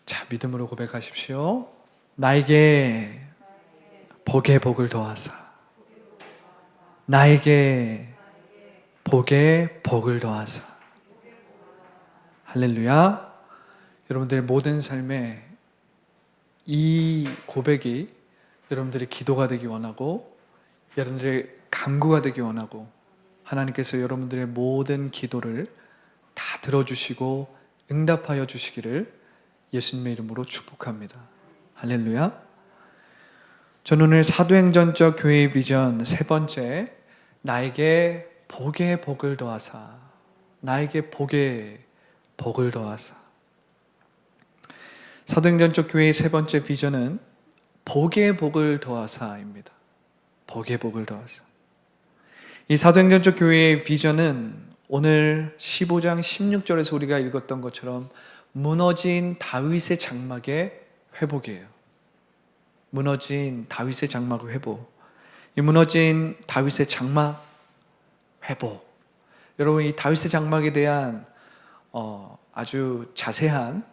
자, 믿음으로 고백하십시오. 나에게 복의 복을 더하사. 나에게 복의 복을 더하사. 할렐루야. 여러분들의 모든 삶에 이 고백이 여러분들의 기도가 되기 원하고, 여러분들의 간구가 되기 원하고, 하나님께서 여러분들의 모든 기도를 다 들어주시고 응답하여 주시기를 예수님의 이름으로 축복합니다. 할렐루야. 저는 오늘 사도행전적 교회의 비전 세 번째, 나에게 복의 복을 더하사. 나에게 복의 복을 더하사. 사도행전적 교회의 세 번째 비전은 복의 복을 더하사입니다. 복의 복을 더하사. 이 사도행전적 교회의 비전은 오늘 15장 16절에서 우리가 읽었던 것처럼 무너진 다윗의 장막의 회복이에요. 무너진 다윗의 장막의 회복. 이 무너진 다윗의 장막 회복. 여러분, 이 다윗의 장막에 대한 아주 자세한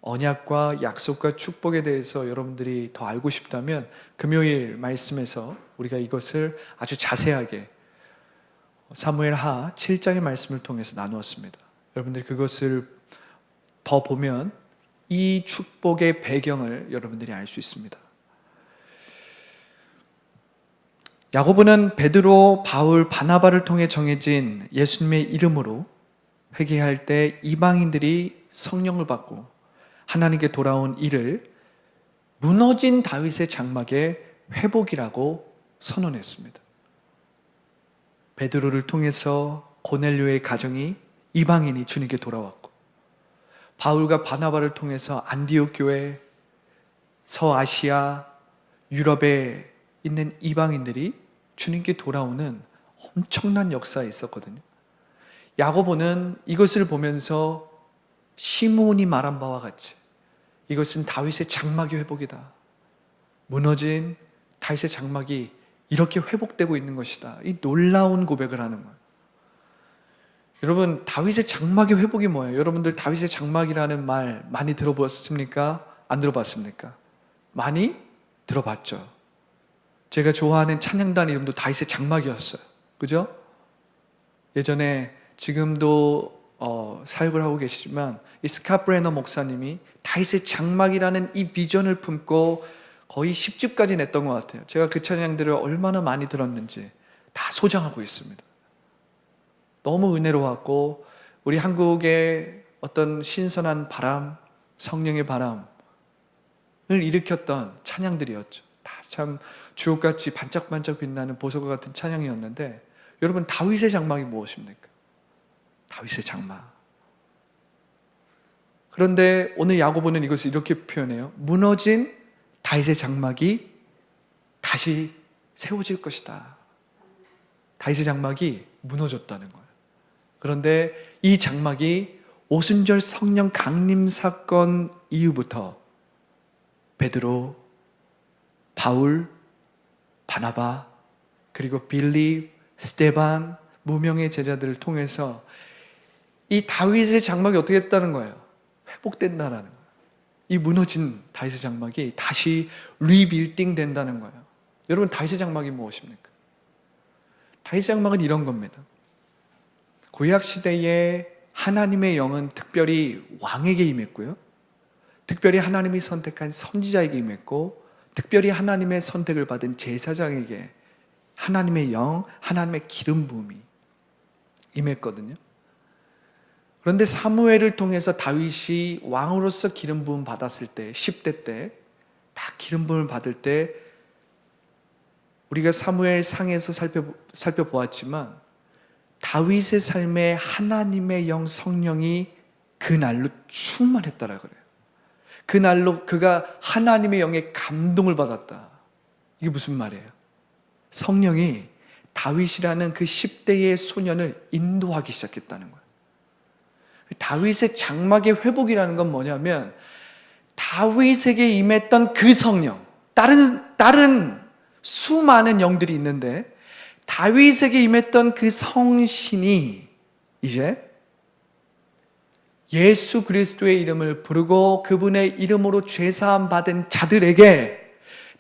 언약과 약속과 축복에 대해서 여러분들이 더 알고 싶다면 금요일 말씀에서 우리가 이것을 아주 자세하게 사무엘하 7장의 말씀을 통해서 나누었습니다. 여러분들이 그것을 더 보면 이 축복의 배경을 여러분들이 알 수 있습니다. 야고보는 베드로, 바울, 바나바를 통해 정해진 예수님의 이름으로 회개할 때 이방인들이 성령을 받고 하나님께 돌아온 이를 무너진 다윗의 장막의 회복이라고 선언했습니다. 베드로를 통해서 고넬료의 가정이, 이방인이 주님께 돌아왔고, 바울과 바나바를 통해서 안디옥 교회, 서아시아, 유럽에 있는 이방인들이 주님께 돌아오는 엄청난 역사가 있었거든요. 야고보는 이것을 보면서 시므온이 말한 바와 같이 이것은 다윗의 장막의 회복이다. 무너진 다윗의 장막이 이렇게 회복되고 있는 것이다. 이 놀라운 고백을 하는 거예요. 여러분, 다윗의 장막의 회복이 뭐예요? 여러분들 다윗의 장막이라는 말 많이 들어봤습니까? 안 들어봤습니까? 많이 들어봤죠. 제가 좋아하는 찬양단 이름도 다윗의 장막이었어요. 그죠? 예전에, 지금도 사역을 하고 계시지만 이 스캇 브레너 목사님이 다윗의 장막이라는 이 비전을 품고 거의 10집까지 냈던 것 같아요. 제가 그 찬양들을 얼마나 많이 들었는지 다 소장하고 있습니다. 너무 은혜로웠고, 우리 한국의 어떤 신선한 바람, 성령의 바람을 일으켰던 찬양들이었죠. 다 참 주옥같이 반짝반짝 빛나는 보석과 같은 찬양이었는데, 여러분, 다윗의 장막이 무엇입니까? 다윗의 장막. 그런데 오늘 야고보는 이것을 이렇게 표현해요. 무너진 다윗의 장막이 다시 세워질 것이다. 다윗의 장막이 무너졌다는 거예요. 그런데 이 장막이 오순절 성령 강림 사건 이후부터 베드로, 바울, 바나바, 그리고 빌립, 스데반, 무명의 제자들을 통해서 이 다윗의 장막이 어떻게 됐다는 거예요? 회복된다는 거예요. 이 무너진 다윗의 장막이 다시 리빌딩 된다는 거예요. 여러분, 다윗의 장막이 무엇입니까? 다윗의 장막은 이런 겁니다. 구약시대에 하나님의 영은 특별히 왕에게 임했고요, 특별히 하나님이 선택한 선지자에게 임했고, 특별히 하나님의 선택을 받은 제사장에게 하나님의 영, 하나님의 기름 부음이 임했거든요. 그런데 사무엘을 통해서 다윗이 왕으로서 기름 부음 받았을 때, 10대 때 다 기름 부음을 받을 때, 우리가 사무엘 상에서 살펴보았지만 다윗의 삶에 하나님의 영, 성령이 그날로 충만했다라 그래요. 그날로 그가 하나님의 영의 감동을 받았다. 이게 무슨 말이에요? 성령이 다윗이라는 그 10대의 소년을 인도하기 시작했다는 거예요. 다윗의 장막의 회복이라는 건 뭐냐면, 다윗에게 임했던 그 성령, 다른 수많은 영들이 있는데 다윗에게 임했던 그 성신이 이제 예수 그리스도의 이름을 부르고 그분의 이름으로 죄사함 받은 자들에게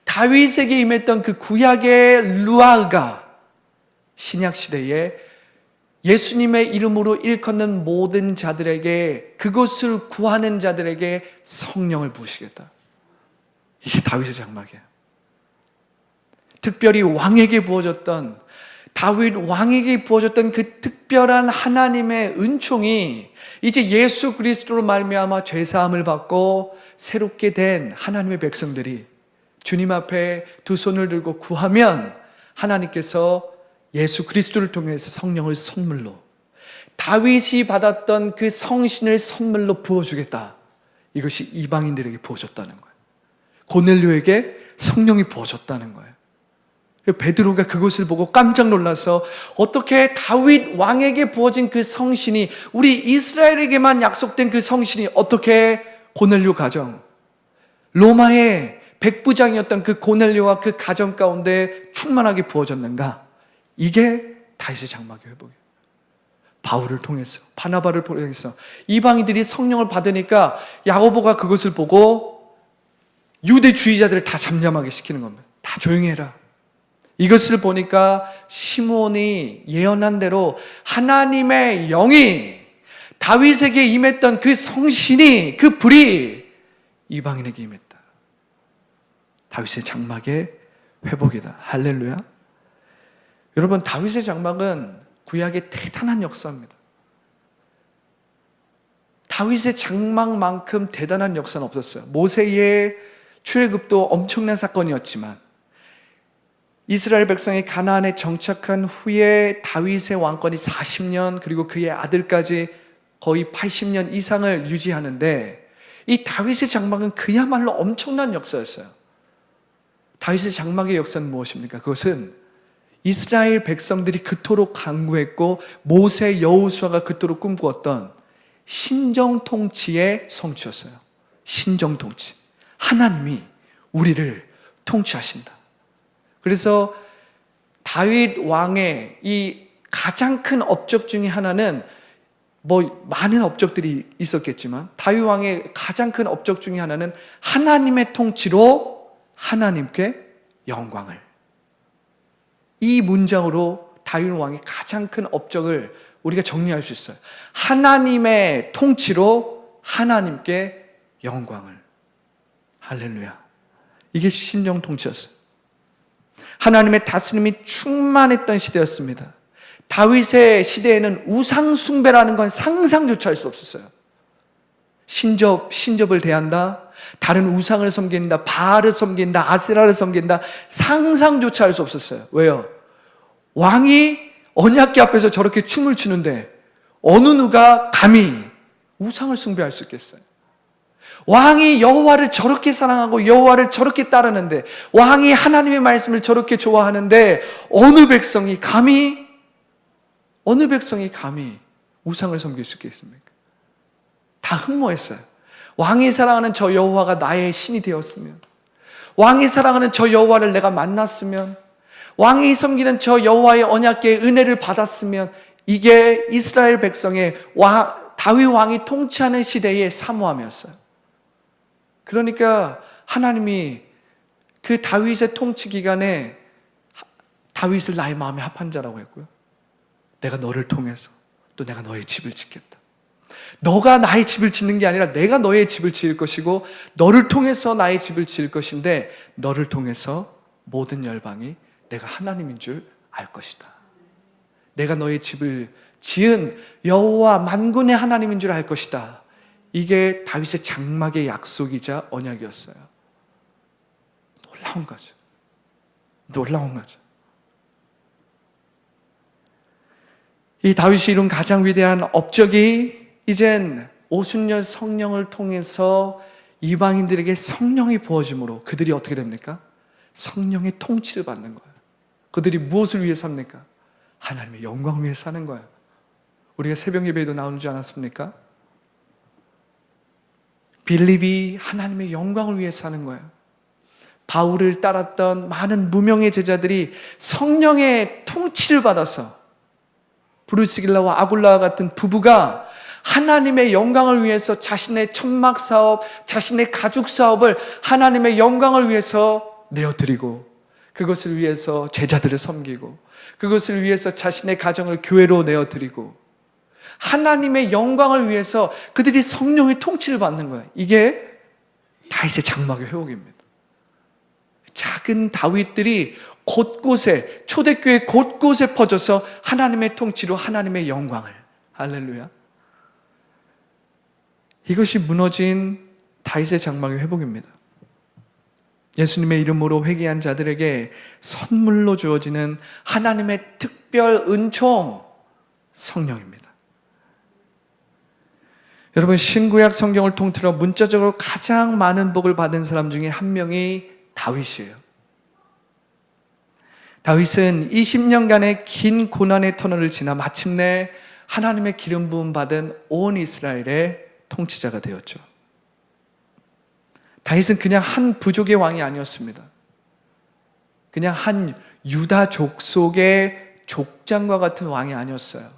다윗에게 임했던 그 구약의 루아가 신약 시대에 예수님의 이름으로 일컫는 모든 자들에게, 그것을 구하는 자들에게 성령을 부으시겠다. 이게 다윗의 장막이에요. 특별히 왕에게 부어졌던, 다윗 왕에게 부어졌던 그 특별한 하나님의 은총이 이제 예수 그리스도로 말미암아 죄사함을 받고 새롭게 된 하나님의 백성들이 주님 앞에 두 손을 들고 구하면 하나님께서 예수 그리스도를 통해서 성령을 선물로, 다윗이 받았던 그 성신을 선물로 부어주겠다. 이것이 이방인들에게 부어졌다는 거예요. 고넬료에게 성령이 부어졌다는 거예요. 베드로가 그것을 보고 깜짝 놀라서 어떻게 다윗 왕에게 부어진 그 성신이, 우리 이스라엘에게만 약속된 그 성신이 어떻게 고넬료 가정, 로마의 백부장이었던 그 고넬료와 그 가정 가운데 충만하게 부어졌는가? 이게 다윗의 장막의 회복이에요. 바울을 통해서, 바나바를 통해서 이방인들이 성령을 받으니까 야고보가 그것을 보고 유대주의자들을 다 잠잠하게 시키는 겁니다. 다 조용히 해라. 이것을 보니까 시므온이 예언한 대로 하나님의 영이 다윗에게 임했던 그 성신이, 그 불이 이방인에게 임했다. 다윗의 장막의 회복이다. 할렐루야. 여러분, 다윗의 장막은 구약의 대단한 역사입니다. 다윗의 장막만큼 대단한 역사는 없었어요. 모세의 출애굽도 엄청난 사건이었지만 이스라엘 백성이 가나안에 정착한 후에 다윗의 왕권이 40년, 그리고 그의 아들까지 거의 80년 이상을 유지하는데, 이 다윗의 장막은 그야말로 엄청난 역사였어요. 다윗의 장막의 역사는 무엇입니까? 그것은 이스라엘 백성들이 그토록 간구했고 모세, 여호수아가 그토록 꿈꾸었던 신정통치의 성취였어요. 신정통치. 하나님이 우리를 통치하신다. 그래서 다윗 왕의 이 가장 큰 업적 중에 하나는, 많은 업적들이 있었겠지만 다윗 왕의 가장 큰 업적 중에 하나는 하나님의 통치로 하나님께 영광을. 이 문장으로 다윗 왕의 가장 큰 업적을 우리가 정리할 수 있어요. 하나님의 통치로 하나님께 영광을. 할렐루야. 이게 신정 통치였어요. 하나님의 다스림이 충만했던 시대였습니다. 다윗의 시대에는 우상 숭배라는 건 상상조차 할 수 없었어요. 신접을 대한다, 다른 우상을 섬긴다, 바알을 섬긴다, 아세라를 섬긴다, 상상조차 할 수 없었어요. 왜요? 왕이 언약궤 앞에서 저렇게 춤을 추는데 어느 누가 감히 우상을 숭배할 수 있겠어요? 왕이 여호와를 저렇게 사랑하고 여호와를 저렇게 따르는데, 왕이 하나님의 말씀을 저렇게 좋아하는데 어느 백성이 감히 우상을 섬길 수 있겠습니까? 다 흠모했어요. 왕이 사랑하는 저 여호와가 나의 신이 되었으면, 왕이 사랑하는 저 여호와를 내가 만났으면, 왕이 섬기는 저 여호와의 언약궤의 은혜를 받았으면, 이게 이스라엘 백성의 다윗 왕이 통치하는 시대의 사모함이었어요. 그러니까 하나님이 그 다윗의 통치 기간에 다윗을 나의 마음에 합한 자라고 했고요. 내가 너를 통해서 또 내가 너의 집을 짓겠다. 너가 나의 집을 짓는 게 아니라 내가 너의 집을 지을 것이고, 너를 통해서 나의 집을 지을 것인데, 너를 통해서 모든 열방이 내가 하나님인 줄 알 것이다. 내가 너의 집을 지은 여호와 만군의 하나님인 줄 알 것이다. 이게 다윗의 장막의 약속이자 언약이었어요. 놀라운 거죠. 놀라운 거죠. 이 다윗이 이룬 가장 위대한 업적이 이젠 오순절 성령을 통해서 이방인들에게 성령이 부어짐으로 그들이 어떻게 됩니까? 성령의 통치를 받는 거예요. 그들이 무엇을 위해 삽니까? 하나님의 영광 위해 사는 거예요. 우리가 새벽 예배에도 나오지 않았습니까? 빌립이 하나님의 영광을 위해 사는 거예요. 바울을 따랐던 많은 무명의 제자들이 성령의 통치를 받아서, 브루스길라와 아굴라와 같은 부부가 하나님의 영광을 위해서 자신의 천막 사업, 자신의 가족 사업을 하나님의 영광을 위해서 내어드리고, 그것을 위해서 제자들을 섬기고, 그것을 위해서 자신의 가정을 교회로 내어드리고, 하나님의 영광을 위해서 그들이 성령의 통치를 받는 거예요. 이게 다윗의 장막의 회복입니다. 작은 다윗들이 곳곳에, 초대교회 곳곳에 퍼져서 하나님의 통치로 하나님의 영광을, 할렐루야. 이것이 무너진 다윗의 장막의 회복입니다. 예수님의 이름으로 회개한 자들에게 선물로 주어지는 하나님의 특별 은총, 성령입니다. 여러분, 신구약 성경을 통틀어 문자적으로 가장 많은 복을 받은 사람 중에 한 명이 다윗이에요. 다윗은 20년간의 긴 고난의 터널을 지나 마침내 하나님의 기름 부음 받은 온 이스라엘의 통치자가 되었죠. 다윗은 그냥 한 부족의 왕이 아니었습니다. 그냥 한 유다 족속의 족장과 같은 왕이 아니었어요.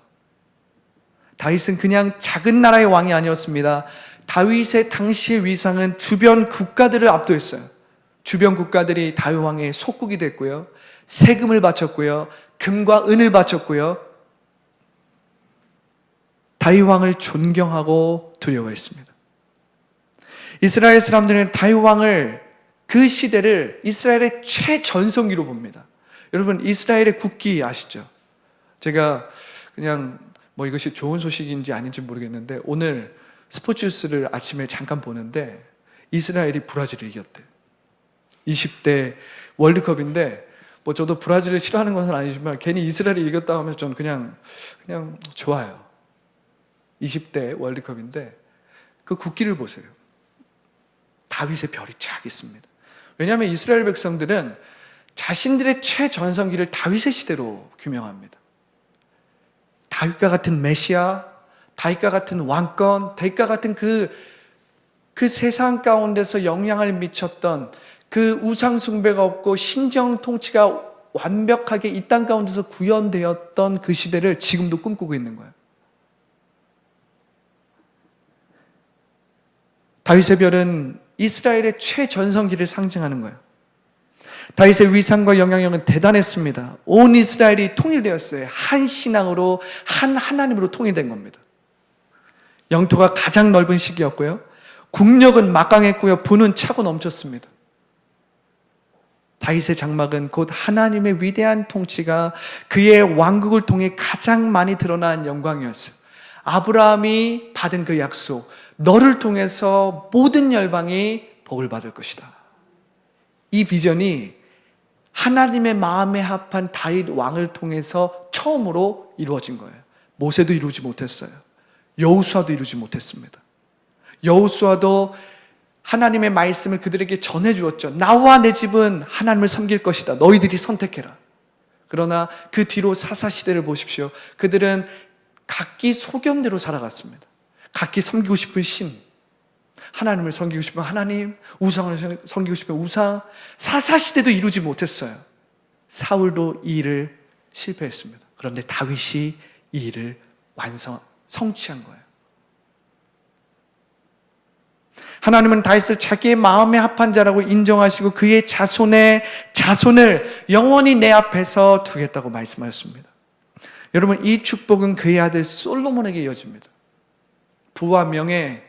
다윗은 그냥 작은 나라의 왕이 아니었습니다. 다윗의 당시의 위상은 주변 국가들을 압도했어요. 주변 국가들이 다윗 왕의 속국이 됐고요, 세금을 바쳤고요, 금과 은을 바쳤고요, 다윗 왕을 존경하고 두려워했습니다. 이스라엘 사람들은 다윗 왕을, 그 시대를 이스라엘의 최전성기로 봅니다. 여러분, 이스라엘의 국기 아시죠? 제가 그냥 이것이 좋은 소식인지 아닌지 모르겠는데, 오늘 스포츠 뉴스를 아침에 잠깐 보는데 이스라엘이 브라질을 이겼대. 20대 월드컵인데, 저도 브라질을 싫어하는 것은 아니지만 괜히 이스라엘이 이겼다 하면 저는 그냥 좋아요. 20대 월드컵인데 그 국기를 보세요. 다윗의 별이 쫙 있습니다. 왜냐하면 이스라엘 백성들은 자신들의 최전성기를 다윗의 시대로 규명합니다. 다윗과 같은 메시아, 다윗과 같은 왕권, 다윗과 같은 그 세상 가운데서 영향을 미쳤던 그 우상 숭배가 없고 신정 통치가 완벽하게 이 땅 가운데서 구현되었던 그 시대를 지금도 꿈꾸고 있는 거예요. 다윗의 별은 이스라엘의 최전성기를 상징하는 거예요. 다윗의 위상과 영향력은 대단했습니다. 온 이스라엘이 통일되었어요. 한 신앙으로, 한 하나님으로 통일된 겁니다. 영토가 가장 넓은 시기였고요, 국력은 막강했고요, 부는 차고 넘쳤습니다. 다윗의 장막은 곧 하나님의 위대한 통치가 그의 왕국을 통해 가장 많이 드러난 영광이었어요. 아브라함이 받은 그 약속, 너를 통해서 모든 열방이 복을 받을 것이다. 이 비전이 하나님의 마음에 합한 다윗 왕을 통해서 처음으로 이루어진 거예요. 모세도 이루지 못했어요. 여호수아도 이루지 못했습니다. 여호수아도 하나님의 말씀을 그들에게 전해주었죠. 나와 내 집은 하나님을 섬길 것이다. 너희들이 선택해라. 그러나 그 뒤로 사사시대를 보십시오. 그들은 각기 소견대로 살아갔습니다. 각기 섬기고 싶은 신, 하나님을 섬기고 싶은 하나님, 우상을 섬기고 싶은 우상, 사사시대도 이루지 못했어요. 사울도 이 일을 실패했습니다. 그런데 다윗이 이 일을 성취한 거예요. 하나님은 다윗을 자기의 마음에 합한 자라고 인정하시고 그의 자손을 영원히 내 앞에서 두겠다고 말씀하셨습니다. 여러분, 이 축복은 그의 아들 솔로몬에게 이어집니다. 부와 명예,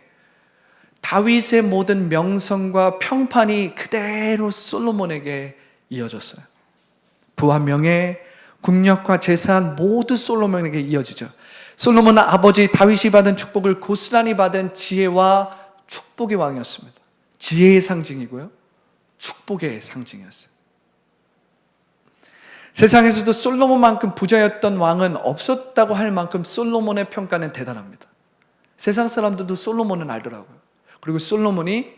다윗의 모든 명성과 평판이 그대로 솔로몬에게 이어졌어요. 부와 명예, 국력과 재산 모두 솔로몬에게 이어지죠. 솔로몬은 아버지 다윗이 받은 축복을 고스란히 받은 지혜와 축복의 왕이었습니다. 지혜의 상징이고요, 축복의 상징이었어요. 세상에서도 솔로몬만큼 부자였던 왕은 없었다고 할 만큼 솔로몬의 평가는 대단합니다. 세상 사람들도 솔로몬은 알더라고요. 그리고 솔로몬이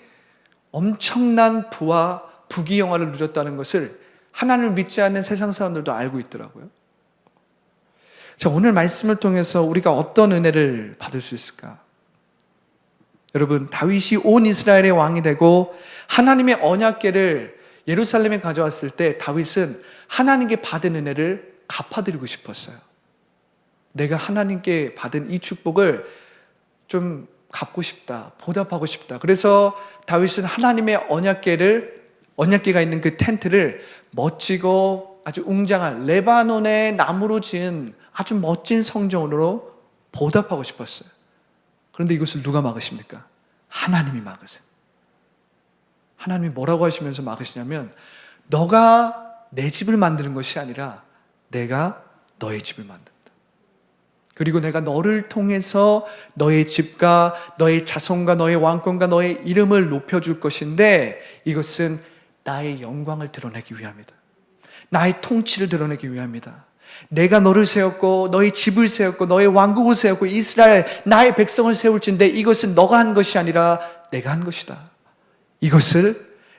엄청난 부와 부귀영화를 누렸다는 것을 하나님을 믿지 않는 세상 사람들도 알고 있더라고요. 자, 오늘 말씀을 통해서 우리가 어떤 은혜를 받을 수 있을까? 여러분, 다윗이 온 이스라엘의 왕이 되고 하나님의 언약궤를 예루살렘에 가져왔을 때 다윗은 하나님께 받은 은혜를 갚아드리고 싶었어요. 내가 하나님께 받은 이 축복을 좀 갚고 싶다, 보답하고 싶다. 그래서 다윗은 하나님의 언약궤가 있는 그 텐트를 멋지고 아주 웅장한 레바논의 나무로 지은 아주 멋진 성전으로 보답하고 싶었어요. 그런데 이것을 누가 막으십니까? 하나님이 막으세요. 하나님이 뭐라고 하시면서 막으시냐면, 너가 내 집을 만드는 것이 아니라 내가 너의 집을 만든다. 그리고 내가 너를 통해서 너의 집과 너의 자손과 너의 왕권과 너의 이름을 높여줄 것인데, 이것은 나의 영광을 드러내기 위함이다. 나의 통치를 드러내기 위함이다. 내가 너를 세웠고 너의 집을 세웠고 너의 왕국을 세웠고 이스라엘 나의 백성을 세울진데, 이것은 너가 한 것이 아니라 내가 한 것이다. 이것을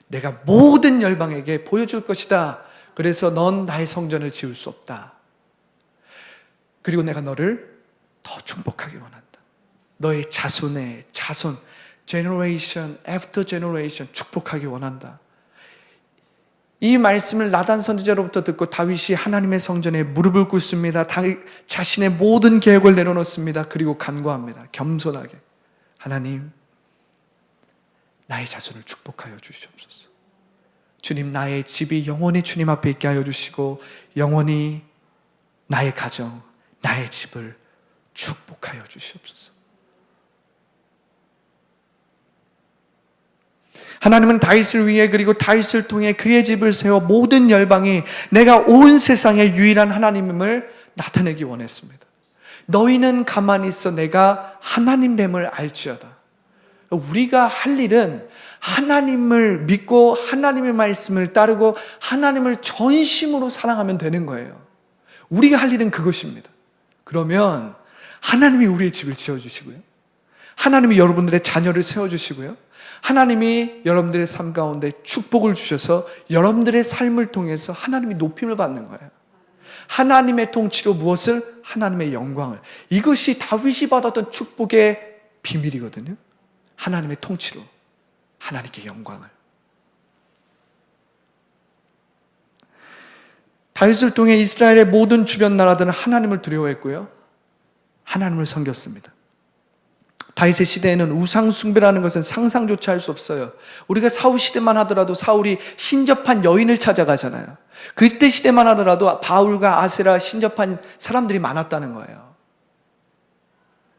내가 모든 열방에게 보여줄 것이다. 그래서 넌 나의 성전을 지을 수 없다. 그리고 내가 너를 더 축복하기 원한다. 너의 자손의 자손, generation after generation 축복하기 원한다. 이 말씀을 나단 선지자로부터 듣고 다윗이 하나님의 성전에 무릎을 꿇습니다. 자신의 모든 계획을 내려놓습니다. 그리고 간구합니다. 겸손하게, 하나님, 나의 자손을 축복하여 주시옵소서. 주님, 나의 집이 영원히 주님 앞에 있게 하여 주시고 영원히 나의 가정, 나의 집을 축복하여 주시옵소서. 하나님은 다윗을 위해, 그리고 다윗을 통해 그의 집을 세워 모든 열방이 내가 온 세상의 유일한 하나님임을 나타내기 원했습니다. 너희는 가만히 있어 내가 하나님됨을 알지어다. 우리가 할 일은 하나님을 믿고 하나님의 말씀을 따르고 하나님을 전심으로 사랑하면 되는 거예요. 우리가 할 일은 그것입니다. 그러면 하나님이 우리의 집을 지어주시고요, 하나님이 여러분들의 자녀를 세워주시고요, 하나님이 여러분들의 삶 가운데 축복을 주셔서 여러분들의 삶을 통해서 하나님이 높임을 받는 거예요. 하나님의 통치로 무엇을? 하나님의 영광을. 이것이 다윗이 받았던 축복의 비밀이거든요. 하나님의 통치로 하나님께 영광을. 다윗을 통해 이스라엘의 모든 주변 나라들은 하나님을 두려워했고요, 하나님을 섬겼습니다. 다윗의 시대에는 우상 숭배라는 것은 상상조차 할 수 없어요. 우리가 사울 시대만 하더라도 사울이 신접한 여인을 찾아가잖아요. 그때 시대만 하더라도 바울과 아세라 신접한 사람들이 많았다는 거예요.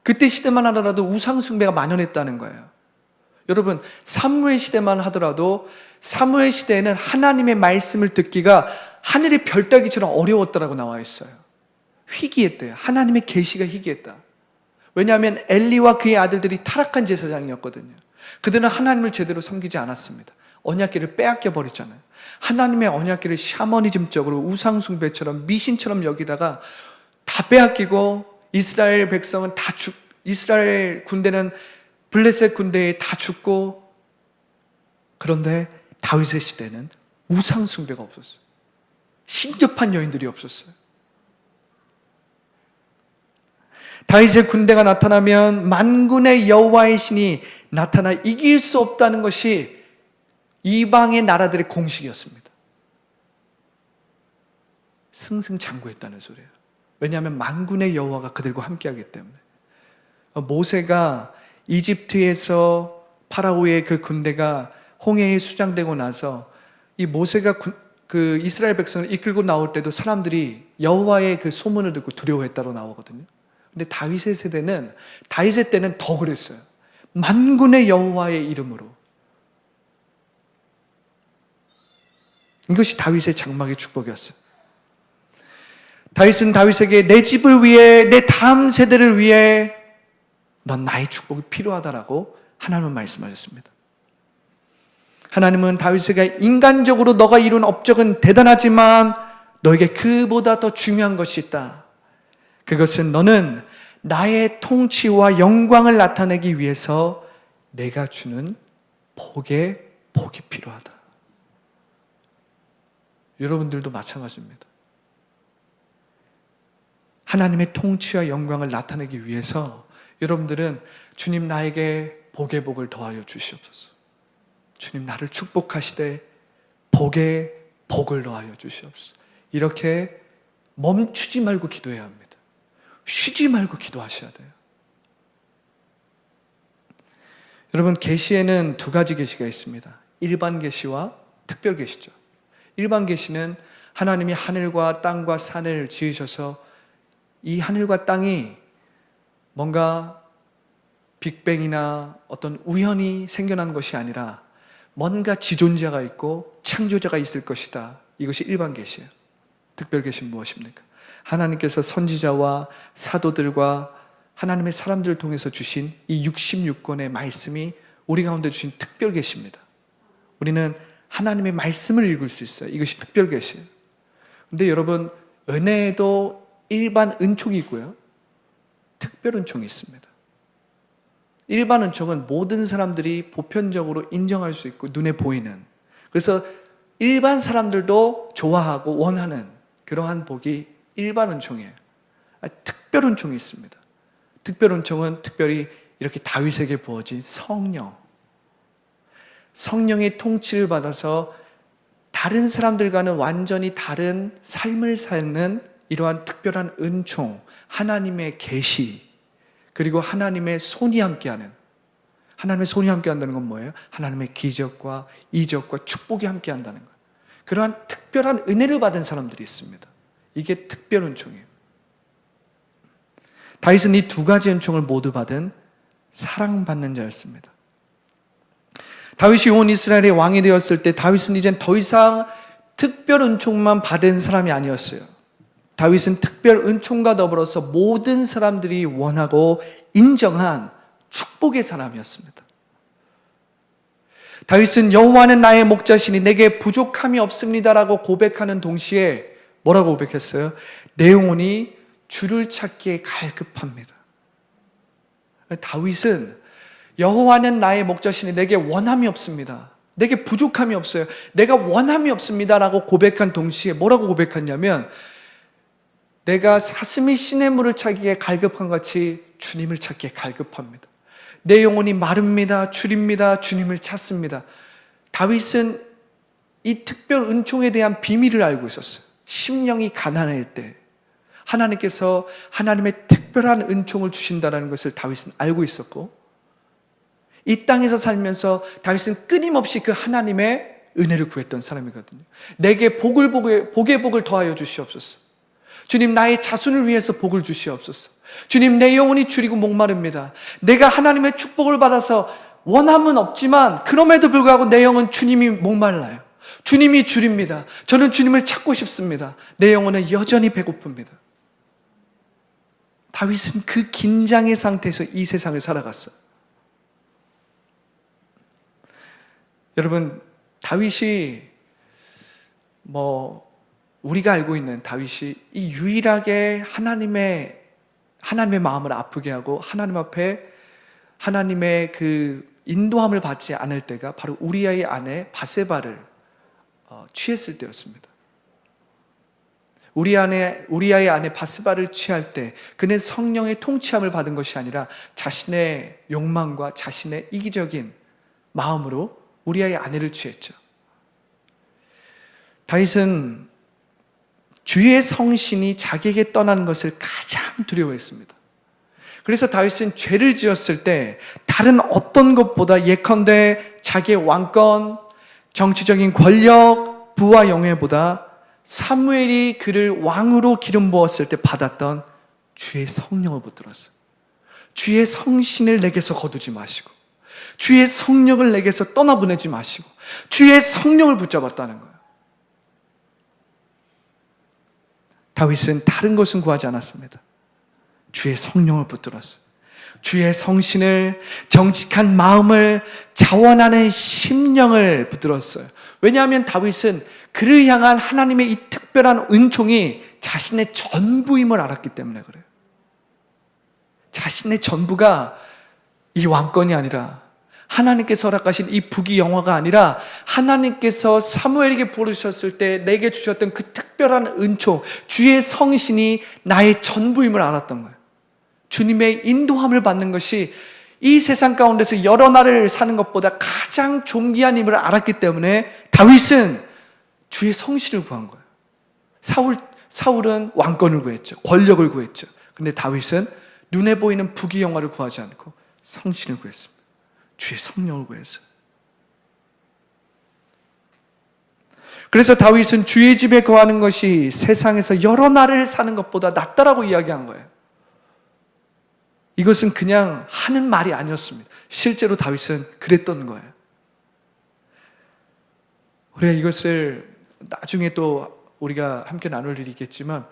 그때 시대만 하더라도 우상 숭배가 만연했다는 거예요. 여러분, 사무엘 시대만 하더라도 사무엘 시대에는 하나님의 말씀을 듣기가 하늘의 별 따기처럼 어려웠다라고 나와 있어요. 희귀했대요. 하나님의 계시가 희귀했다. 왜냐하면 엘리와 그의 아들들이 타락한 제사장이었거든요. 그들은 하나님을 제대로 섬기지 않았습니다. 언약궤를 빼앗겨 버렸잖아요. 하나님의 언약궤를 샤머니즘적으로 우상숭배처럼 미신처럼 여기다가 다 빼앗기고, 이스라엘 백성은 이스라엘 군대는 블레셋 군대에 다 죽고. 그런데 다윗의 시대는 우상숭배가 없었어요. 신접한 여인들이 없었어요. 다윗의 군대가 나타나면 만군의 여호와의 신이 나타나 이길 수 없다는 것이 이방의 나라들의 공식이었습니다. 승승장구했다는 소리예요. 왜냐하면 만군의 여호와가 그들과 함께하기 때문에. 모세가 이집트에서 파라오의 그 군대가 홍해에 수장되고 나서 이 모세가 그 이스라엘 백성을 이끌고 나올 때도 사람들이 여호와의 그 소문을 듣고 두려워했다고 나오거든요. 근데 다윗의 때는 더 그랬어요. 만군의 여호와의 이름으로. 이것이 다윗의 장막의 축복이었어요. 다윗은 다윗에게 내 집을 위해, 내 다음 세대를 위해 넌 나의 축복이 필요하다라고 하나님은 말씀하셨습니다. 하나님은 다윗에게 인간적으로 너가 이룬 업적은 대단하지만 너에게 그보다 더 중요한 것이 있다. 그것은 너는 나의 통치와 영광을 나타내기 위해서 내가 주는 복이 필요하다. 여러분들도 마찬가지입니다. 하나님의 통치와 영광을 나타내기 위해서 여러분들은 주님, 나에게 복의 복을 더하여 주시옵소서. 주님, 나를 축복하시되 복의 복을 더하여 주시옵소서. 이렇게 멈추지 말고 기도해야 합니다. 쉬지 말고 기도하셔야 돼요. 여러분, 계시에는 두 가지 계시가 있습니다. 일반 계시와 특별 계시죠. 일반 계시는 하나님이 하늘과 땅과 산을 지으셔서 이 하늘과 땅이 뭔가 빅뱅이나 어떤 우연히 생겨난 것이 아니라 뭔가 지존자가 있고 창조자가 있을 것이다. 이것이 일반 계시예요. 특별 계시는 무엇입니까? 하나님께서 선지자와 사도들과 하나님의 사람들을 통해서 주신 이 66권의 말씀이 우리 가운데 주신 특별 계시입니다. 우리는 하나님의 말씀을 읽을 수 있어요. 이것이 특별 계시예요. 근데 여러분, 은혜에도 일반 은총이 있고요, 특별 은총이 있습니다. 일반 은총은 모든 사람들이 보편적으로 인정할 수 있고 눈에 보이는, 그래서 일반 사람들도 좋아하고 원하는 그러한 복이 일반 은총이에요. 특별 은총이 있습니다. 특별 은총은 특별히 이렇게 다윗에게 부어진 성령의 통치를 받아서 다른 사람들과는 완전히 다른 삶을 사는 이러한 특별한 은총, 하나님의 계시, 그리고 하나님의 손이 함께하는, 하나님의 손이 함께한다는 건 뭐예요? 하나님의 기적과 이적과 축복이 함께한다는 거예요. 그러한 특별한 은혜를 받은 사람들이 있습니다. 이게 특별 은총이에요. 다윗은 이 두 가지 은총을 모두 받은 사랑받는 자였습니다. 다윗이 온 이스라엘의 왕이 되었을 때 다윗은 이젠 더 이상 특별 은총만 받은 사람이 아니었어요. 다윗은 특별 은총과 더불어서 모든 사람들이 원하고 인정한 축복의 사람이었습니다. 다윗은 여호와는 나의 목자시니 내게 부족함이 없습니다라고 고백하는 동시에 뭐라고 고백했어요? 내 영혼이 주를 찾기에 갈급합니다. 다윗은 여호와는 나의 목자시니 내게 원함이 없습니다. 내게 부족함이 없어요. 내가 원함이 없습니다라고 고백한 동시에 뭐라고 고백했냐면, 내가 사슴이 시냇물을 찾기에 갈급한 같이 주님을 찾기에 갈급합니다. 내 영혼이 마릅니다. 주립니다. 주님을 찾습니다. 다윗은 이 특별 은총에 대한 비밀을 알고 있었어요. 심령이 가난할 때 하나님께서 하나님의 특별한 은총을 주신다는 것을 다윗은 알고 있었고, 이 땅에서 살면서 다윗은 끊임없이 그 하나님의 은혜를 구했던 사람이거든요. 내게 복의 복을 더하여 주시옵소서. 주님, 나의 자손을 위해서 복을 주시옵소서. 주님, 내 영혼이 주리고 목마릅니다. 내가 하나님의 축복을 받아서 원함은 없지만 그럼에도 불구하고 내 영은 주님이 목말라요. 주님이 주립니다. 저는 주님을 찾고 싶습니다. 내 영혼은 여전히 배고픕니다. 다윗은 그 긴장의 상태에서 이 세상을 살아갔어요. 여러분, 다윗이 우리가 알고 있는 다윗이 이 유일하게 하나님의 마음을 아프게 하고 하나님 앞에 하나님의 그 인도함을 받지 않을 때가 바로 우리아의 아내 바세바를 취했을 때였습니다. 우리아의 아내 바세바를 취할 때 그는 성령의 통치함을 받은 것이 아니라 자신의 욕망과 자신의 이기적인 마음으로 우리아의 아내를 취했죠. 다윗은 주의 성신이 자기에게 떠나는 것을 가장 두려워했습니다. 그래서 다윗은 죄를 지었을 때 다른 어떤 것보다 예컨대 자기의 왕권, 정치적인 권력, 부와 영예보다 사무엘이 그를 왕으로 기름 부었을 때 받았던 주의 성령을 붙들었어요. 주의 성신을 내게서 거두지 마시고, 주의 성령을 내게서 떠나보내지 마시고 주의 성령을 붙잡았다는 거예요. 다윗은 다른 것은 구하지 않았습니다. 주의 성령을 붙들었어요. 주의 성신을, 정직한 마음을, 자원하는 심령을 붙들었어요. 왜냐하면 다윗은 그를 향한 하나님의 이 특별한 은총이 자신의 전부임을 알았기 때문에 그래요. 자신의 전부가 이 왕권이 아니라, 하나님께서 허락하신 이 부귀 영화가 아니라 하나님께서 사무엘에게 부르셨을 때 내게 주셨던 그 특별한 은총, 주의 성신이 나의 전부임을 알았던 거예요. 주님의 인도함을 받는 것이 이 세상 가운데서 여러 날을 사는 것보다 가장 존귀한 힘을 알았기 때문에 다윗은 주의 성신을 구한 거예요. 사울은 왕권을 구했죠. 권력을 구했죠. 근데 다윗은 눈에 보이는 부귀 영화를 구하지 않고 성신을 구했습니다. 주의 성령을 구했어요. 그래서 다윗은 주의 집에 거하는 것이 세상에서 여러 날을 사는 것보다 낫다라고 이야기한 거예요. 이것은 그냥 하는 말이 아니었습니다. 실제로 다윗은 그랬던 거예요. 우리가 이것을 나중에 또 우리가 함께 나눌 일이 있겠지만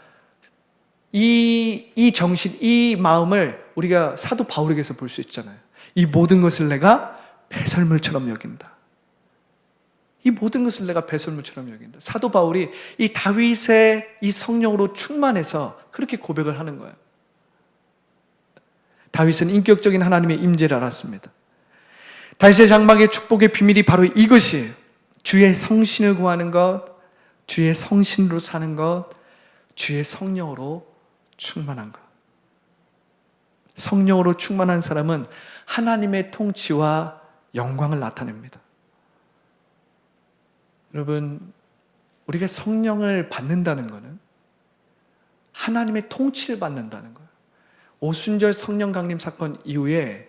이 정신, 이 마음을 우리가 사도 바울에게서 볼 수 있잖아요. 이 모든 것을 내가 배설물처럼 여긴다. 이 모든 것을 내가 배설물처럼 여긴다. 사도 바울이 이 다윗의 이 성령으로 충만해서 그렇게 고백을 하는 거예요. 다윗은 인격적인 하나님의 임재를 알았습니다. 다윗의 장막의 축복의 비밀이 바로 이것이에요. 주의 성신을 구하는 것, 주의 성신으로 사는 것, 주의 성령으로 충만한 것. 성령으로 충만한 사람은 하나님의 통치와 영광을 나타냅니다. 여러분, 우리가 성령을 받는다는 것은 하나님의 통치를 받는다는 거예요. 오순절 성령 강림 사건 이후에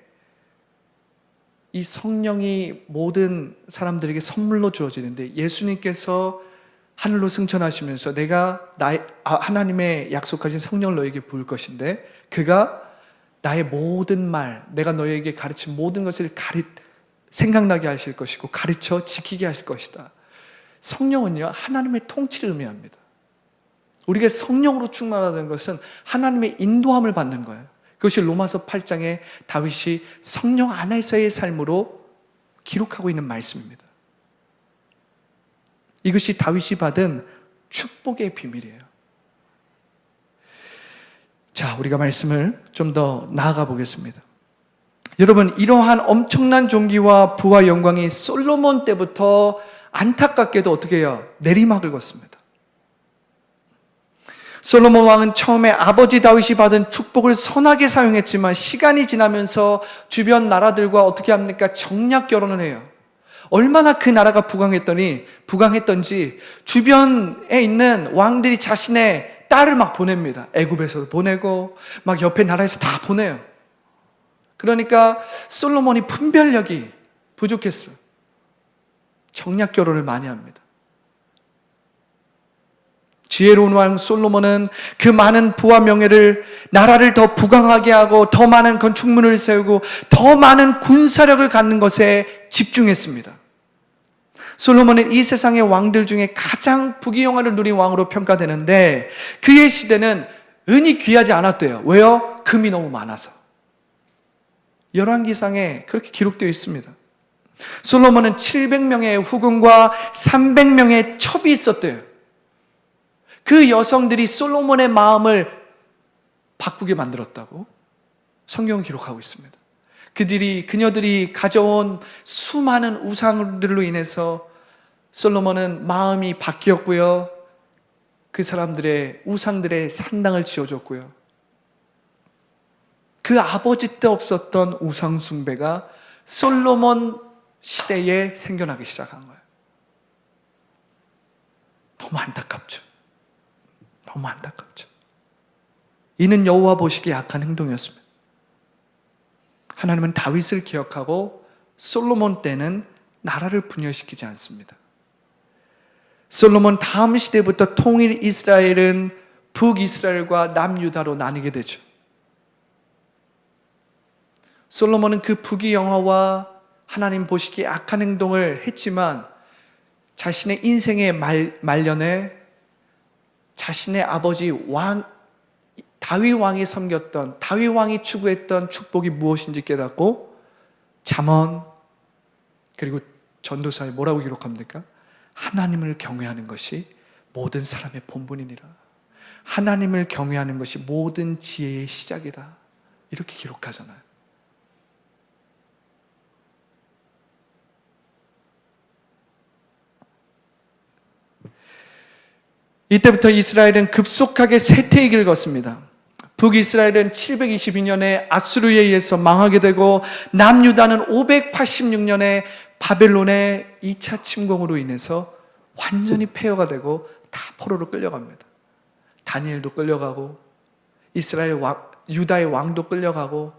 이 성령이 모든 사람들에게 선물로 주어지는데 예수님께서 하늘로 승천하시면서 내가 하나님의 약속하신 성령을 너에게 부을 것인데 그가 나의 모든 말, 내가 너에게 가르친 모든 것을 생각나게 하실 것이고 가르쳐 지키게 하실 것이다. 성령은요, 하나님의 통치를 의미합니다. 우리가 성령으로 충만하다는 것은 하나님의 인도함을 받는 거예요. 그것이 로마서 8장에 다윗이 성령 안에서의 삶으로 기록하고 있는 말씀입니다. 이것이 다윗이 받은 축복의 비밀이에요. 자, 우리가 말씀을 좀 더 나아가 보겠습니다. 여러분, 이러한 엄청난 존귀와 부와 영광이 솔로몬 때부터 안타깝게도 어떻게 해요? 내리막을 걷습니다. 솔로몬 왕은 처음에 아버지 다윗이 받은 축복을 선하게 사용했지만 시간이 지나면서 주변 나라들과 어떻게 합니까? 정략 결혼을 해요. 얼마나 그 나라가 부강했던지 주변에 있는 왕들이 자신의 딸을 막 보냅니다. 애굽에서도 보내고 막 옆에 나라에서 다 보내요. 그러니까 솔로몬이 분별력이 부족했어요. 정략 결혼을 많이 합니다. 지혜로운 왕 솔로몬은 그 많은 부와 명예를 나라를 더 부강하게 하고 더 많은 건축물을 세우고 더 많은 군사력을 갖는 것에 집중했습니다. 솔로몬은 이 세상의 왕들 중에 가장 부귀영화를 누린 왕으로 평가되는데 그의 시대는 은이 귀하지 않았대요. 왜요? 금이 너무 많아서. 열왕기상에 그렇게 기록되어 있습니다. 솔로몬은 700명의 후궁과 300명의 첩이 있었대요. 그 여성들이 솔로몬의 마음을 바꾸게 만들었다고 성경은 기록하고 있습니다. 그녀들이 가져온 수많은 우상들로 인해서 솔로몬은 마음이 바뀌었고요. 그 사람들의 우상들의 산당을 지어줬고요. 그 아버지 때 없었던 우상 숭배가 솔로몬 시대에 생겨나기 시작한 거예요. 너무 안타깝죠. 너무 안타깝죠. 이는 여호와 보시기에 악한 행동이었습니다. 하나님은 다윗을 기억하고 솔로몬 때는 나라를 분열시키지 않습니다. 솔로몬 다음 시대부터 통일 이스라엘은 북이스라엘과 남유다로 나뉘게 되죠. 솔로몬은 그 부귀영화와 하나님 보시기에 악한 행동을 했지만 자신의 인생의 말년에 자신의 아버지 다윗 왕이 섬겼던, 다윗 왕이 추구했던 축복이 무엇인지 깨닫고 잠언 그리고 전도서에 뭐라고 기록합니까? 하나님을 경외하는 것이 모든 사람의 본분이니라. 하나님을 경외하는 것이 모든 지혜의 시작이다. 이렇게 기록하잖아요. 이때부터 이스라엘은 급속하게 쇠퇴의 길을 걷습니다. 북이스라엘은 722년에 아수르에 의해서 망하게 되고 남유다는 586년에 바벨론의 2차 침공으로 인해서 완전히 폐허가 되고 다 포로로 끌려갑니다. 다니엘도 끌려가고 유다의 왕도 끌려가고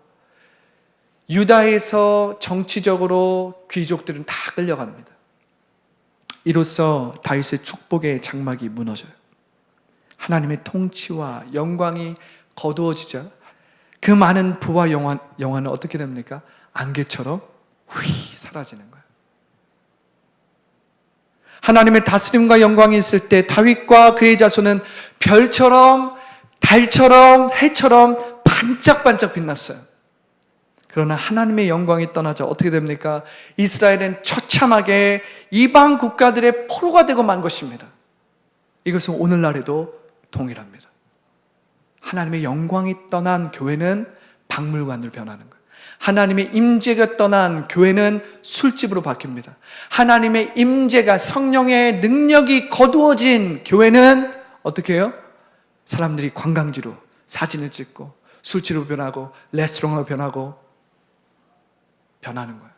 유다에서 정치적으로 귀족들은 다 끌려갑니다. 이로써 다윗의 축복의 장막이 무너져요. 하나님의 통치와 영광이 거두어지자 그 많은 부와 영화는 어떻게 됩니까? 안개처럼 휘 사라지는 거예요. 하나님의 다스림과 영광이 있을 때 다윗과 그의 자손은 별처럼 달처럼 해처럼 반짝반짝 빛났어요. 그러나 하나님의 영광이 떠나자 어떻게 됩니까? 이스라엘은 처참하게 이방 국가들의 포로가 되고 만 것입니다. 이것은 오늘날에도 동일합니다. 하나님의 영광이 떠난 교회는 박물관으로 변하는 거예요. 하나님의 임재가 떠난 교회는 술집으로 바뀝니다. 하나님의 임재가 성령의 능력이 거두어진 교회는 어떻게 해요? 사람들이 관광지로 사진을 찍고 술집으로 변하고 레스토랑으로 변하고 변하는 거예요.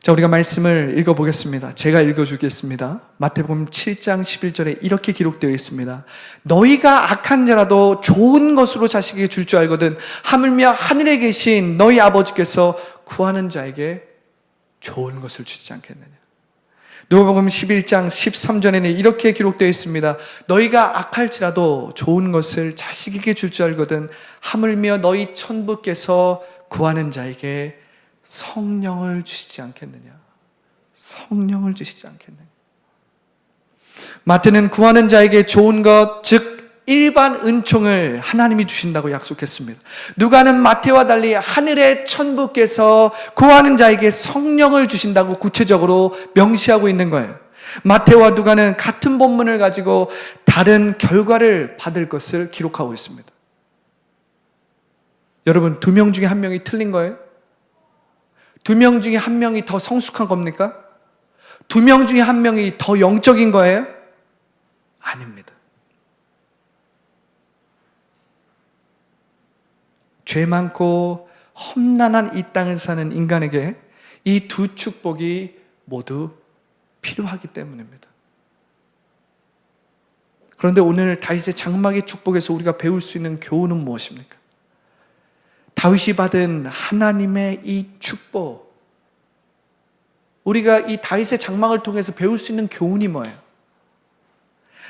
자, 우리가 말씀을 읽어보겠습니다. 제가 읽어주겠습니다. 마태복음 7장 11절에 이렇게 기록되어 있습니다. 너희가 악한 자라도 좋은 것으로 자식에게 줄 줄 알거든 하물며 하늘에 계신 너희 아버지께서 구하는 자에게 좋은 것을 주지 않겠느냐. 누가복음 11장 13절에는 이렇게 기록되어 있습니다. 너희가 악할지라도 좋은 것을 자식에게 줄 줄 알거든 하물며 너희 천부께서 구하는 자에게 성령을 주시지 않겠느냐. 성령을 주시지 않겠느냐. 마태는 구하는 자에게 좋은 것, 즉 일반 은총을 하나님이 주신다고 약속했습니다. 누가는 마태와 달리 하늘의 천부께서 구하는 자에게 성령을 주신다고 구체적으로 명시하고 있는 거예요. 마태와 누가는 같은 본문을 가지고 다른 결과를 받을 것을 기록하고 있습니다. 여러분, 2명 중에 1명이 틀린 거예요? 2명 중에 1명이 더 성숙한 겁니까? 2명 중에 1명이 더 영적인 거예요? 아닙니다. 죄 많고 험난한 이 땅을 사는 인간에게 이 두 축복이 모두 필요하기 때문입니다. 그런데 오늘 다윗의 장막의 축복에서 우리가 배울 수 있는 교훈은 무엇입니까? 다윗이 받은 하나님의 이 축복, 우리가 이 다윗의 장막을 통해서 배울 수 있는 교훈이 뭐예요?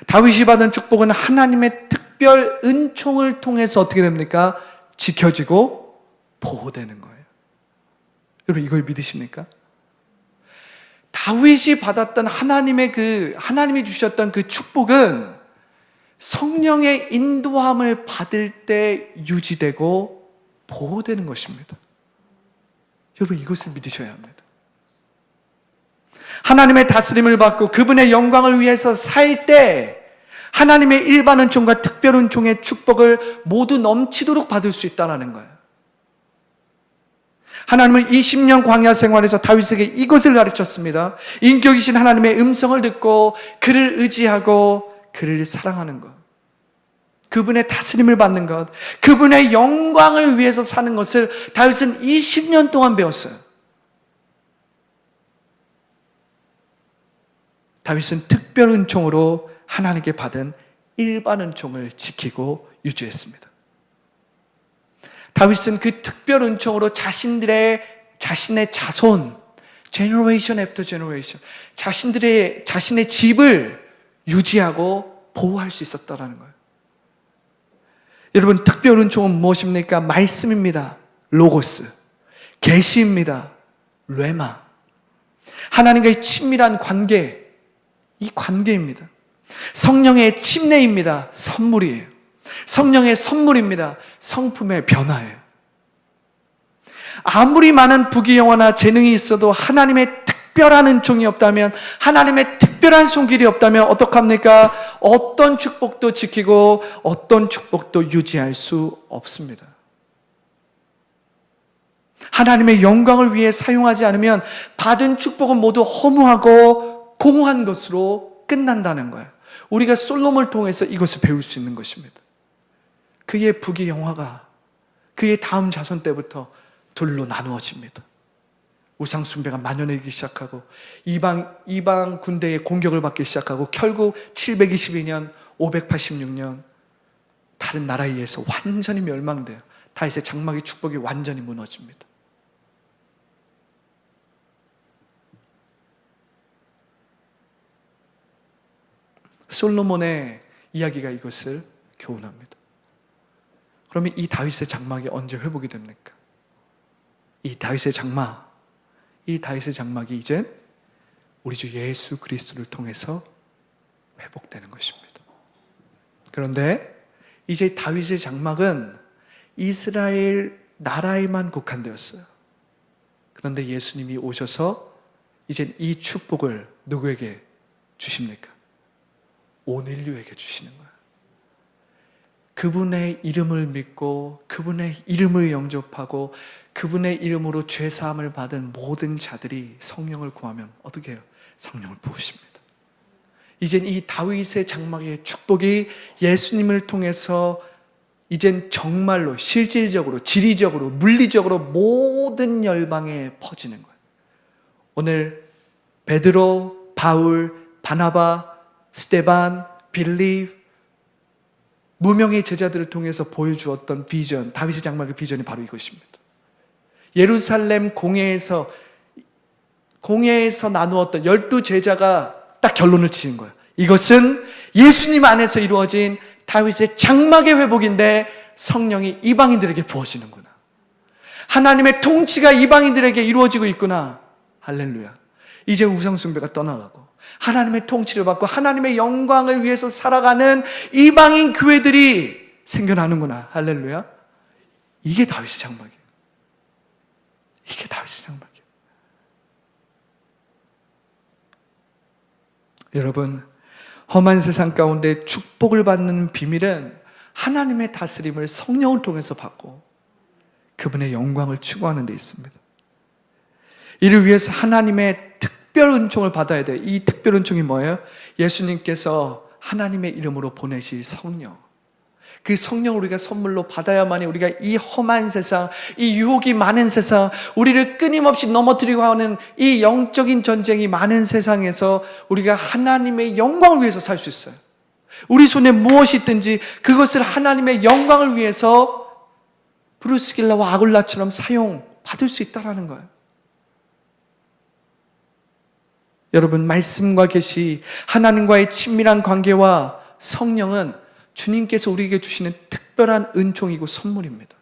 다윗이 받은 축복은 하나님의 특별 은총을 통해서 어떻게 됩니까? 지켜지고 보호되는 거예요. 여러분, 이걸 믿으십니까? 다윗이 받았던 하나님이 주셨던 그 축복은 성령의 인도함을 받을 때 유지되고 보호되는 것입니다. 여러분, 이것을 믿으셔야 합니다. 하나님의 다스림을 받고 그분의 영광을 위해서 살 때 하나님의 일반 은총과 특별 은총의 축복을 모두 넘치도록 받을 수 있다는 거예요. 하나님은 20년 광야 생활에서 다윗에게 이것을 가르쳤습니다. 인격이신 하나님의 음성을 듣고 그를 의지하고 그를 사랑하는 것, 그분의 다스림을 받는 것, 그분의 영광을 위해서 사는 것을 다윗은 20년 동안 배웠어요. 다윗은 특별 은총으로 하나님께 받은 일반 은총을 지키고 유지했습니다. 다윗은 그 특별 은총으로 자신의 자손, generation after generation, 자신의 집을 유지하고 보호할 수 있었다는 거예요. 여러분, 특별 은총은 무엇입니까? 말씀입니다. 로고스. 계시입니다. 레마. 하나님과의 친밀한 관계, 이 관계입니다. 성령의 침례입니다. 선물이에요. 성령의 선물입니다. 성품의 변화예요. 아무리 많은 부귀영화나 재능이 있어도 하나님의 특별한 은총이 없다면, 하나님의 특별한 손길이 없다면 어떡합니까? 어떤 축복도 지키고 어떤 축복도 유지할 수 없습니다. 하나님의 영광을 위해 사용하지 않으면 받은 축복은 모두 허무하고 공허한 것으로 끝난다는 거예요. 우리가 솔로몬을 통해서 이것을 배울 수 있는 것입니다. 그의 부귀영화가 그의 다음 자손 때부터 둘로 나누어집니다. 우상 숭배가 만연해지기 시작하고 이방 군대의 공격을 받기 시작하고 결국 722년, 586년 다른 나라에 의해서 완전히 멸망돼요. 다윗의 장막의 축복이 완전히 무너집니다. 솔로몬의 이야기가 이것을 교훈합니다. 그러면 이 다윗의 장막이 언제 회복이 됩니까? 이 다윗의 장막이 이젠 우리 주 예수 그리스도를 통해서 회복되는 것입니다. 그런데 이제 다윗의 장막은 이스라엘 나라에만 국한되었어요. 그런데 예수님이 오셔서 이젠 이 축복을 누구에게 주십니까? 온 인류에게 주시는 거예요. 그분의 이름을 믿고 그분의 이름을 영접하고 그분의 이름으로 죄사함을 받은 모든 자들이 성령을 구하면 어떻게 해요? 성령을 부으십니다. 이젠 이 다윗의 장막의 축복이 예수님을 통해서 이젠 정말로 실질적으로, 지리적으로, 물리적으로 모든 열방에 퍼지는 거예요. 오늘 베드로, 바울, 바나바, 스데반, 빌립, 무명의 제자들을 통해서 보여주었던 비전, 다윗의 장막의 비전이 바로 이것입니다. 예루살렘 공회에서 나누었던 12제자가 딱 결론을 지은 거예요. 이것은 예수님 안에서 이루어진 다윗의 장막의 회복인데 성령이 이방인들에게 부어지는구나. 하나님의 통치가 이방인들에게 이루어지고 있구나. 할렐루야. 이제 우상숭배가 떠나가고 하나님의 통치를 받고 하나님의 영광을 위해서 살아가는 이방인 교회들이 생겨나는구나. 할렐루야. 이게 다윗의 장막이에요. 이게 다윗의 장막이에요. 여러분, 험한 세상 가운데 축복을 받는 비밀은 하나님의 다스림을 성령을 통해서 받고 그분의 영광을 추구하는 데 있습니다. 이를 위해서 하나님의 특별 은총을 받아야 돼요. 이 특별 은총이 뭐예요? 예수님께서 하나님의 이름으로 보내실 성령. 그 성령을 우리가 선물로 받아야만이 우리가 이 험한 세상, 이 유혹이 많은 세상, 우리를 끊임없이 넘어뜨리고 하는 이 영적인 전쟁이 많은 세상에서 우리가 하나님의 영광을 위해서 살 수 있어요. 우리 손에 무엇이 있든지 그것을 하나님의 영광을 위해서 브루스길라와 아굴라처럼 사용받을 수 있다는 거예요. 여러분, 말씀과 계시, 하나님과의 친밀한 관계와 성령은 주님께서 우리에게 주시는 특별한 은총이고 선물입니다.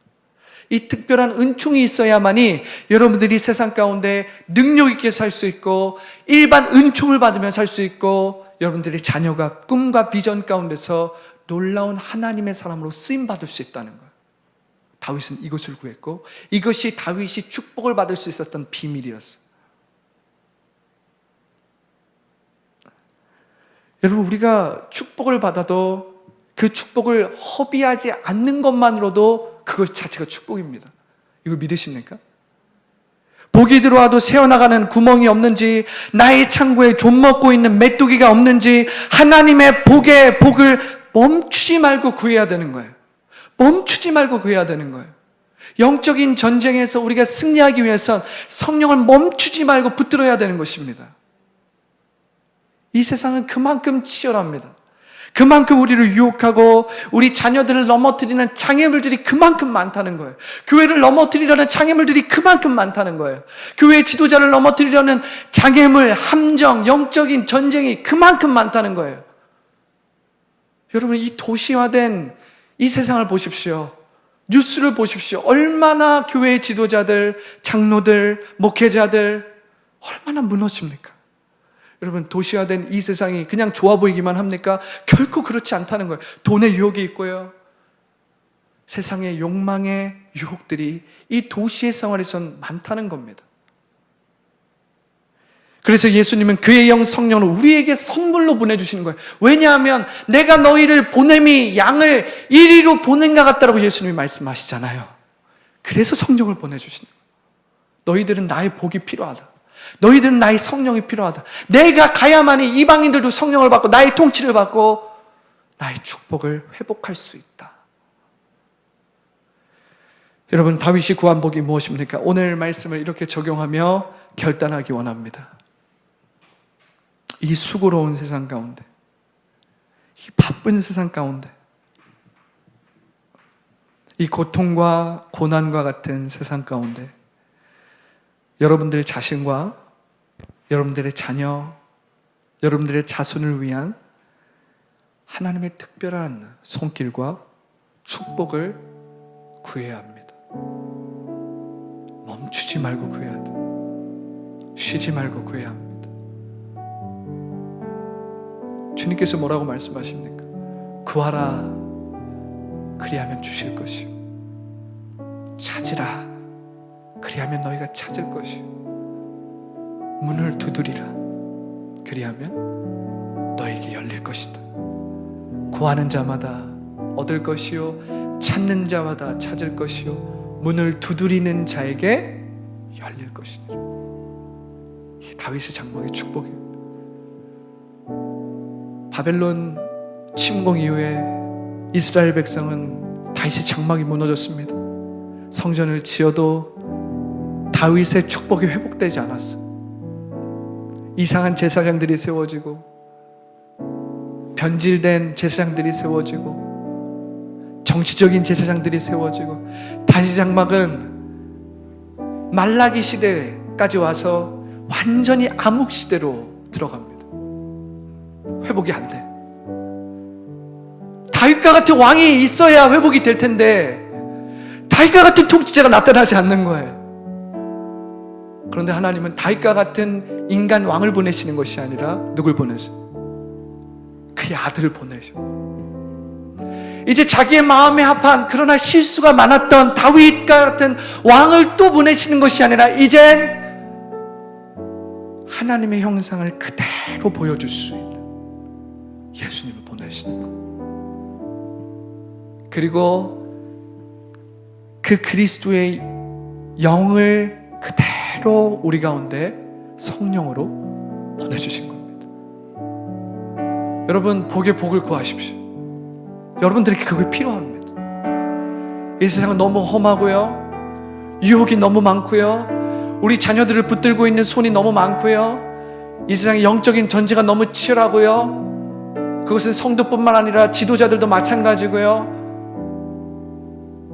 이 특별한 은총이 있어야만이 여러분들이 세상 가운데 능력 있게 살 수 있고 일반 은총을 받으며 살 수 있고 여러분들의 자녀가 꿈과 비전 가운데서 놀라운 하나님의 사람으로 쓰임받을 수 있다는 거예요. 다윗은 이것을 구했고 이것이 다윗이 축복을 받을 수 있었던 비밀이었어요. 여러분, 우리가 축복을 받아도 그 축복을 허비하지 않는 것만으로도 그것 자체가 축복입니다. 이걸 믿으십니까? 복이 들어와도 새어나가는 구멍이 없는지, 나의 창고에 좀 먹고 있는 메뚜기가 없는지, 하나님의 복을 멈추지 말고 구해야 되는 거예요. 멈추지 말고 구해야 되는 거예요. 영적인 전쟁에서 우리가 승리하기 위해선 성령을 멈추지 말고 붙들어야 되는 것입니다. 이 세상은 그만큼 치열합니다. 그만큼 우리를 유혹하고 우리 자녀들을 넘어뜨리는 장애물들이 그만큼 많다는 거예요. 교회를 넘어뜨리려는 장애물들이 그만큼 많다는 거예요. 교회의 지도자를 넘어뜨리려는 장애물, 함정, 영적인 전쟁이 그만큼 많다는 거예요. 여러분, 이 도시화된 이 세상을 보십시오. 뉴스를 보십시오. 얼마나 교회의 지도자들, 장로들, 목회자들 얼마나 무너집니까? 여러분, 도시화된 이 세상이 그냥 좋아 보이기만 합니까? 결코 그렇지 않다는 거예요. 돈의 유혹이 있고요. 세상의 욕망의 유혹들이 이 도시의 생활에선 많다는 겁니다. 그래서 예수님은 그의 영 성령을 우리에게 선물로 보내주시는 거예요. 왜냐하면 내가 너희를 보냄이 양을 이리로 보낸가 같다라고 예수님이 말씀하시잖아요. 그래서 성령을 보내주시는 거예요. 너희들은 나의 복이 필요하다. 너희들은 나의 성령이 필요하다. 내가 가야만이 이방인들도 성령을 받고 나의 통치를 받고 나의 축복을 회복할 수 있다. 여러분, 다윗이 구한 복이 무엇입니까? 오늘 말씀을 이렇게 적용하며 결단하기 원합니다. 이 수고로운 세상 가운데, 이 바쁜 세상 가운데 이 고통과 고난과 같은 세상 가운데 여러분들 자신과 여러분들의 자녀, 여러분들의 자손을 위한 하나님의 특별한 손길과 축복을 구해야 합니다. 멈추지 말고 구해야 돼. 쉬지 말고 구해야 합니다. 주님께서 뭐라고 말씀하십니까? 구하라, 그리하면 주실 것이요, 찾으라, 그리하면 너희가 찾을 것이요, 문을 두드리라, 그리하면 너희에게 열릴 것이다. 구하는 자마다 얻을 것이요, 찾는 자마다 찾을 것이요, 문을 두드리는 자에게 열릴 것이다. 이게 다윗의 장막의 축복이에요. 바벨론 침공 이후에 이스라엘 백성은 다윗의 장막이 무너졌습니다. 성전을 지어도 다윗의 축복이 회복되지 않았어. 이상한 제사장들이 세워지고, 변질된 제사장들이 세워지고, 정치적인 제사장들이 세워지고, 다윗의 장막은 말라기 시대까지 와서 완전히 암흑 시대로 들어갑니다. 회복이 안 돼. 다윗과 같은 왕이 있어야 회복이 될 텐데 다윗과 같은 통치자가 나타나지 않는 거예요. 그런데 하나님은 다윗과 같은 인간 왕을 보내시는 것이 아니라 누굴 보내세요? 그의 아들을 보내셔. 이제 자기의 마음에 합한 그러나 실수가 많았던 다윗과 같은 왕을 또 보내시는 것이 아니라 이젠 하나님의 형상을 그대로 보여줄 수 있는 예수님을 보내시는 것. 그리고 그 그리스도의 영을 그대로 우리 가운데 성령으로 보내주신 겁니다. 여러분, 복의 복을 구하십시오. 여러분들에게 그게 필요합니다. 이 세상은 너무 험하고요, 유혹이 너무 많고요, 우리 자녀들을 붙들고 있는 손이 너무 많고요, 이 세상의 영적인 전쟁가 너무 치열하고요, 그것은 성도뿐만 아니라 지도자들도 마찬가지고요.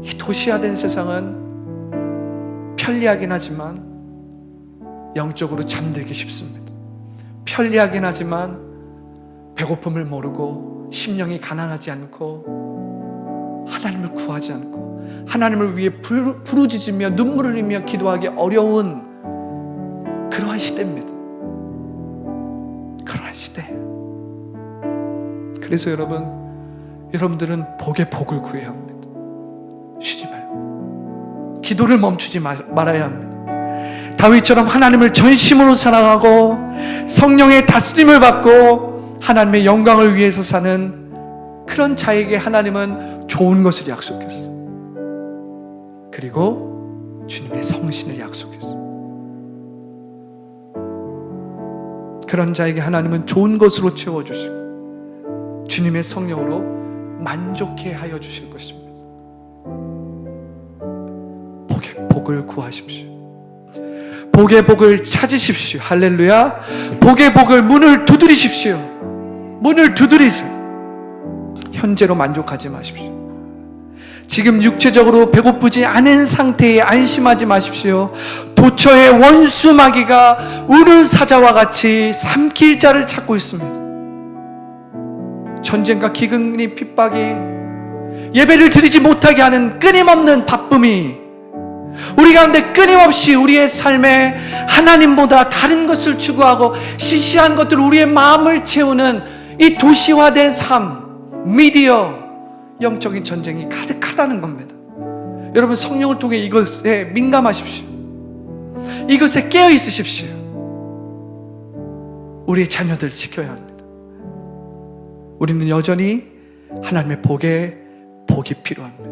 이 도시화된 세상은 편리하긴 하지만 영적으로 잠들기 쉽습니다. 편리하긴 하지만 배고픔을 모르고 심령이 가난하지 않고 하나님을 구하지 않고 하나님을 위해 부르짖으며 눈물을 흘리며 기도하기 어려운 그러한 시대입니다. 그러한 시대예요. 그래서 여러분들은 복의 복을 구해야 합니다. 쉬지 말고 기도를 멈추지 말아야 합니다. 다윗처럼 하나님을 전심으로 사랑하고 성령의 다스림을 받고 하나님의 영광을 위해서 사는 그런 자에게 하나님은 좋은 것을 약속했어요. 그리고 주님의 성신을 약속했어요. 그런 자에게 하나님은 좋은 것으로 채워주시고 주님의 성령으로 만족해 하여 주실 것입니다. 복의 복을 구하십시오. 복의 복을 찾으십시오. 할렐루야. 복의 복을 문을 두드리십시오. 문을 두드리세요. 현재로 만족하지 마십시오. 지금 육체적으로 배고프지 않은 상태에 안심하지 마십시오. 도처의 원수 마귀가 우는 사자와 같이 삼킬 자를 찾고 있습니다. 전쟁과 기근이 핍박이 예배를 드리지 못하게 하는 끊임없는 바쁨이 우리 가운데 끊임없이 우리의 삶에 하나님보다 다른 것을 추구하고 시시한 것들 우리의 마음을 채우는 이 도시화된 삶, 미디어, 영적인 전쟁이 가득하다는 겁니다. 여러분, 성령을 통해 이것에 민감하십시오. 이것에 깨어 있으십시오. 우리의 자녀들을 지켜야 합니다. 우리는 여전히 하나님의 복이 필요합니다.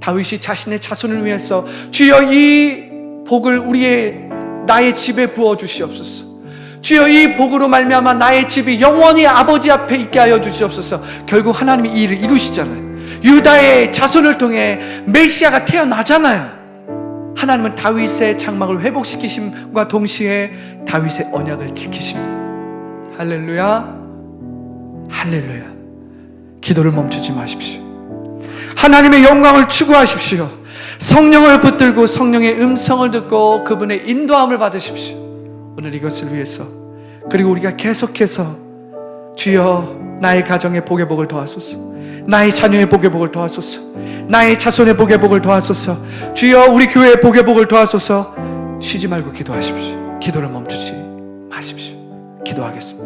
다윗이 자신의 자손을 위해서 주여 이 복을 나의 집에 부어 주시옵소서. 주여 이 복으로 말미암아 나의 집이 영원히 아버지 앞에 있게 하여 주시옵소서. 결국 하나님이 이 일을 이루시잖아요. 유다의 자손을 통해 메시아가 태어나잖아요. 하나님은 다윗의 장막을 회복시키심과 동시에 다윗의 언약을 지키십니다. 할렐루야, 할렐루야. 기도를 멈추지 마십시오. 하나님의 영광을 추구하십시오. 성령을 붙들고 성령의 음성을 듣고 그분의 인도함을 받으십시오. 오늘 이것을 위해서, 그리고 우리가 계속해서 주여 나의 가정의 복의 복을 더하소서, 나의 자녀의 복의 복을 더하소서, 나의 자손의 복의 복을 더하소서, 주여 우리 교회의 복의 복을 더하소서. 쉬지 말고 기도하십시오. 기도를 멈추지 마십시오. 기도하겠습니다.